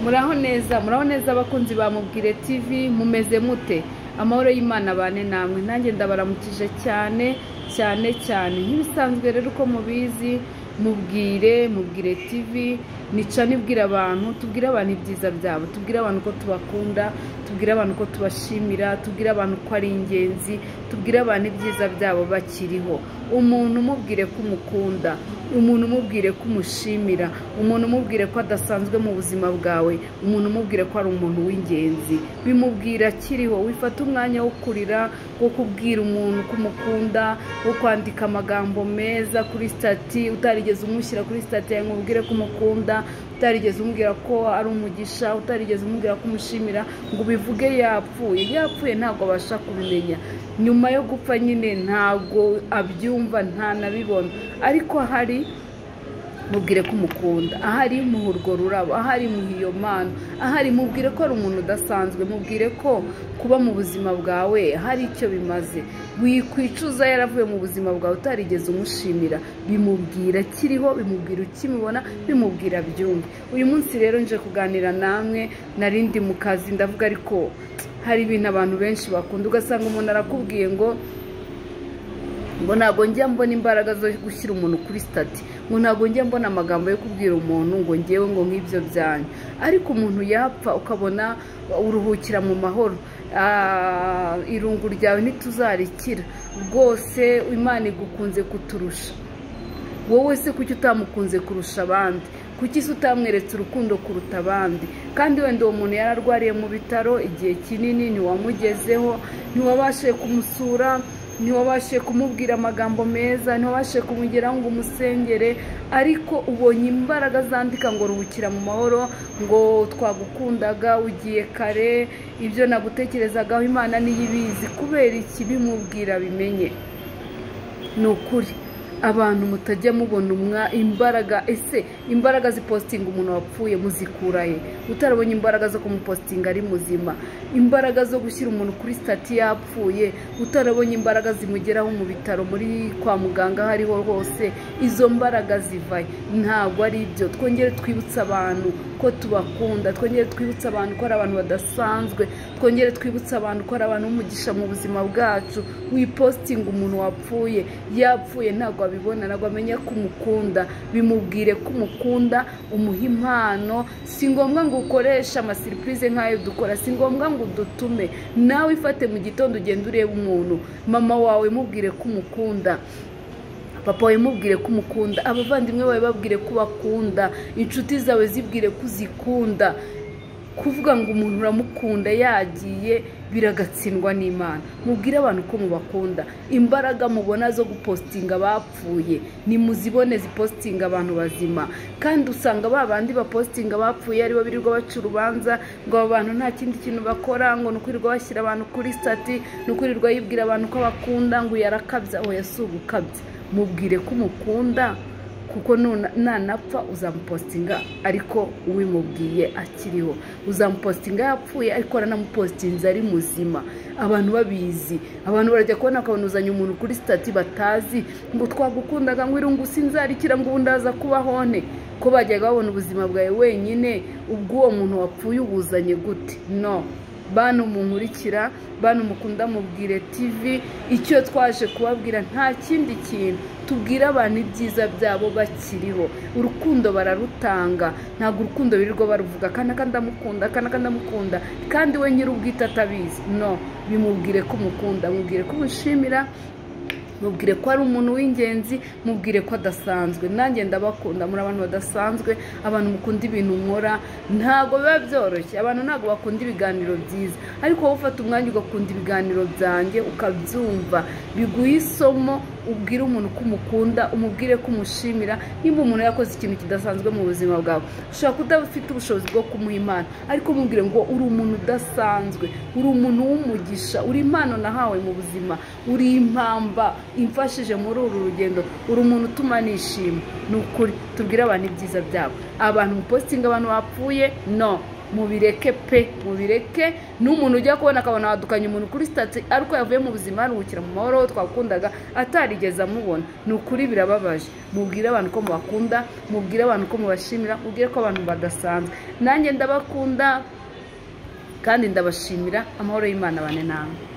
muraho neza abakunzi ba Mubwire TV, mumeze mute? Amahoro y'Imana bane namwe. Nanjye ndabaramukije cyane nk'ibisanzwe rero uko mubizi. Mubwire TV nica nibwira abantu, tubwire abantu ibyiza byabo, tubwire abantu ko tubakunda, tubwire abantu ko tubashimira, tubwire abantu ko ari ingenzi, tubwire abantu ibyiza byabo bakiriho. Umuntu umubwire ko umukunda, umuntu umubwire ko umushimira, umuntu umubwire ko adasanzwe mu buzima bwawe, umuntu umubwire ko ari umuntu w'ingenzi. Bimubwira akiriho. Wifata umwanya wo kurira, wo kubwira umuntu ko umukunda, wo kwandika amagambo meza kuri stati, utarigeze umushyira kuri stati yawe ngo ubwire ko umukunda, utarigeze umubwira ko ari umugisha, utarigeze umubwira ko umushimira, ngo ubivuge yapfuye ntabwo abasha kubimenya. Nyuma yo gupfa nyine ntabwo abyumva, ntanabibona. Ariko ahari mubwire ko umukunda, ahari muha urwo rurabo, ahari muha iyo mpano, ahari mubwire ko ari umuntu udasanzwe, mubwire ko kuba mu buzima bwawe hari icyo bimaze. Wikwicuza yaravuye mu buzima bwawe utarigeze umushimira. Bimubwira akiriho, bimubwira ukimubona, bimubwira byumve. Uyu munsi rero nje kuganira namwe, narindi mu kazi ndavuga, ariko hari ibintu abantu benshi bakunda. Ugasanga umuntu arakubwiye ngo ntabwo njya mbona imbaraga zo gushyira umuntu kuri stati, ngo ntabwo njya mbona amagambo yo kubwira umuntu ngo ngewe ngo nk'ibyo byanyu. Ariko umuntu yapfa ukabona uruhukira mu mahoro. Irungu ryawe ntituzarikira rwose. Imana igukunze kuturusha. Wowe se kuki utamukunze kurusha abandi? Kuki se utamweretse urukundo kuruta abandi? Kandi wenda uwo muntu yararwariye mu bitaro igihe kinini, ntiwamugezeho, ntiwabashe kumusura, ntiwabashe kumubwira amagambo meza, ntiwabashe kumugeraho ngo umusengere, ariko ubonye imbaraga zandika ngo ruhukira mu mahoro, ngo twagukundaga, ugiye kare, ibyo nagutekerezagaho Imana niyo ibizi. Kubera iki? Bimubwira bimenye. Ni ukuri abantu mutajya mubona imbaraga. Ese imbaraga zipostinga umuntu wapfuye muzikurahe? Utarabonye imbaraga zo kumupostinga ari muzima, imbaraga zo gushyira umuntu kuri stati yapfuye, utarabonye imbaraga zimugeraho mu bitaro, muri kwa muganga, hariho hose, izo mbaraga zivaye. Ntabwo ari ibyo. Twongere twibutse abantu ko tubakunda, twongere twibutse abantu ko ari abantu badasanzwe, twongere twibutse abantu ko ari abantu b'umugisha mu buzima bwacu. Wipostinga umuntu wapfuye, yapfuye ntabwo abibona, ntabwo amenya ko umukunda. Bimubwire ko umukunda, umuha impano. Si ngombwa ngo ukoreshe amasiripurize nk'ayo dukora, si ngombwa ngo udutume. Nawe ifate mu gitondo ugenda ureba umuntu. Mama wawe mubwire ko umukunda, papa wawe mubwire ko umukunda, abavandimwe bawe babwire ko bakunda, inshuti zawe zibwire ko uzikunda. Kuvuga ngo umuntu uramukunda yagiye biragatsindwa n'Imana. Mubwire abantu ko mubakunda. Imbaraga mubona zo gupostinga bapfuye nimuzibone zipostinga abantu bazima. Kandi usanga babandi bapostinga bapfuye ari bo birirwa baca urubanza ngo aba bantu nta kindi kintu bakora, ngo nukurirwa bashyira abantu kuri stati, nukurirwa yibwira abantu ko bakunda, ngo yarakabya. Oya, si ugukabya. Mubwire ko umukunda, kuko nanapfa uzamupostinga ariko uwimubwiye akiriho. Uzamupostinga yapfuye ariko aranamupostinze ari muzima, abantu babizi. Abantu barajya kubona akabona uzanye umuntu kuri stati batazi, ngo twagukundaga, ngo irungu sinzarikira, ngo ndaza kubahone. Ko bajyaga babona ubuzima bwawe wenyine, ubwo uwo muntu wapfuye ubuzanye gute? No. Bantu munkurikira, bantu mukunda Mubwire TV, icyo twaje kubabwira nta kindi kintu. Tubwire abantu ibyiza byabo bakiriho. Urukundo bararutanga. Ntabwo urukundo birirwa baruvuga kanaka ndamukunda, kandi we nyir'ubwite atabizi. No. Bimubwire ko umukunda, mubwire ko umushimira, mubwire ko ari umuntu w'ingenzi, mubwire ko adasanzwe. Nanjye ndabakunda, muri abantu badasanzwe, abantu mukunda ibintu nkora. Ntabwo biba byoroshye, abantu ntabwo bakunda ibiganiro byiza, ariko wowe ufata umwanya ugakunda ibiganiro byanjye ukabyumva, biguha isomo. Ubwire umuntu ko umukunda, umubwire ko umushimira. Nimba umuntu yakoze ikintu kidasanzwe mu buzima bwawe, ushobora kudafite ubushobozi bwo kumuha impano, ariko mubwire ngo uri umuntu udasanzwe, uri umuntu w'umugisha, uri impano nahawe mu buzima, uri impamba imfashije muri uru rugendo, uri umuntu utuma nishima. Ni ukuri. Tubwire abantu ibyiza byabo. Abantu mupostinga abantu bapfuye, no. mubireke pe, mubireke. N'umuntu ujya kubona akabona wadukanye umuntu kuri stati ariko yavuye mu buzima aruhukira mu mahoro twakundaga atarigeze amubona. Ni ukuri birababaje. Mubwire abantu ko mubakunda, mubwire abantu ko mubashimira, mubwire ko abantu badasanzwe. Nanjye ndabakunda kandi ndabashimira. Amahoro y'Imana bane namwe.